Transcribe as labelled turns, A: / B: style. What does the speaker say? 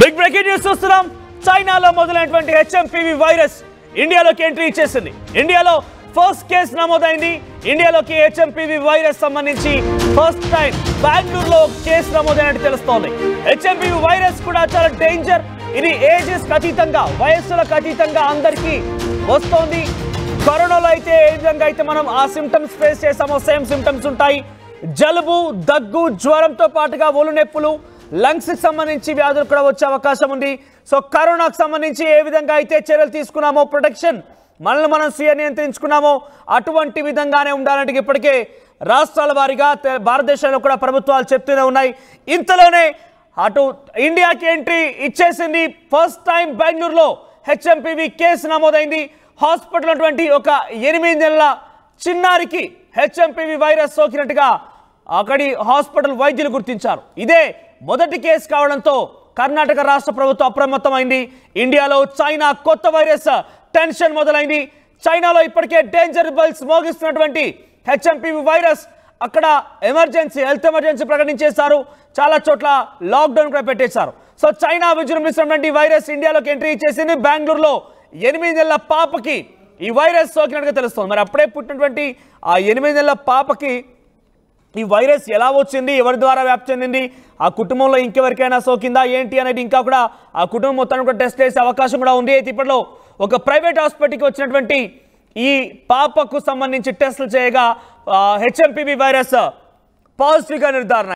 A: Big breaking news చూస్తున్నాం. చైనాలో మొదలైనటువంటి హెచ్ఎంపీవీ వైరస్ ఇండియాలోకి ఎంట్రీ ఇచ్చేసింది. ఇండియాలో ఫస్ట్ కేసు నమోదైంది. ఇండియాలోకి హెచ్ఎంపీవీ వైరస్ సంబంధించి ఫస్ట్ టైం బెంగళూరులో కేసు నమోదైనట్టు తెలుస్తోంది. హెచ్ఎంపీవీ వైరస్ కూడా చాలా డేంజర్. ఇది ఏజెస్ అతీతంగా, వయస్సులకు అతీతంగా అందరికీ వస్తోంది. కరోనాలో అయితే ఏ విధంగా అయితే మనం ఆ సిమ్టమ్స్ ఫేస్ చేసామో సేమ్ సిమ్టమ్స్ ఉంటాయి. జలుబు, దగ్గు, జ్వరంతో పాటుగా ఒళ్ళు నొప్పులు, లంగ్స్ కి సంబంధించి వ్యాధులు కూడా వచ్చే అవకాశం ఉంది. సో కరోనాకు సంబంధించి ఏ విధంగా అయితే చర్యలు తీసుకున్నామో, ప్రొటెక్షన్ మనల్ని మనం స్వీయ నియంత్రించుకున్నామో అటువంటి విధంగానే ఉండాలంటే ఇప్పటికే రాష్ట్రాల వారీగా భారతదేశంలో కూడా ప్రభుత్వాలు చెప్తూనే ఉన్నాయి. ఇంతలోనే అటు ఇండియాకి ఎంట్రీ ఇచ్చేసింది. ఫస్ట్ టైం బెంగళూరులో హెచ్ఎంపీవీ కేసు నమోదైంది. హాస్పిటల్ ఉన్నటువంటి ఒక 8 నెలల చిన్నారికి హెచ్ఎంపీవీ వైరస్ సోకినట్టుగా అక్కడి హాస్పిటల్ వైద్యులు గుర్తించారు. ఇదే మొదటి కేసు కావడంతో కర్ణాటక రాష్ట్ర ప్రభుత్వం అప్రమత్తమైంది. ఇండియాలో చైనా కొత్త వైరస్ టెన్షన్ మొదలైంది. చైనాలో ఇప్పటికే డేంజర్ బెల్స్ మోగిస్తున్నటువంటి హెచ్ఎంపీవీ వైరస్ అక్కడ హెల్త్ ఎమర్జెన్సీ ప్రకటించేశారు. చాలా చోట్ల లాక్డౌన్ కూడా పెట్టేశారు. సో చైనా విజృంభిస్తున్నటువంటి వైరస్ ఇండియాలోకి ఎంట్రీ ఇచ్చేసింది. బెంగళూరులో 8 నెలల పాపకి ఈ వైరస్ సోకినట్టుగా తెలుస్తుంది. మరి అప్పుడే పుట్టినటువంటి ఆ 8 నెలల పాపకి ఈ వైరస్ ఎలా వచ్చింది, ఎవరి ద్వారా వ్యాప్తి చెందింది, ఆ కుటుంబంలో ఇంకెవరికైనా సోకిందా ఏంటి అనేది ఇంకా కూడా ఆ కుటుంబం మొత్తాన్ని కూడా టెస్ట్ చేసే అవకాశం కూడా ఉంది. అయితే ఇప్పట్లో ఒక ప్రైవేట్ హాస్పిటల్కి వచ్చినటువంటి ఈ పాపకు సంబంధించి టెస్టులు చేయగా హెచ్ఎంపీవీ వైరస్ పాజిటివ్గా నిర్ధారణ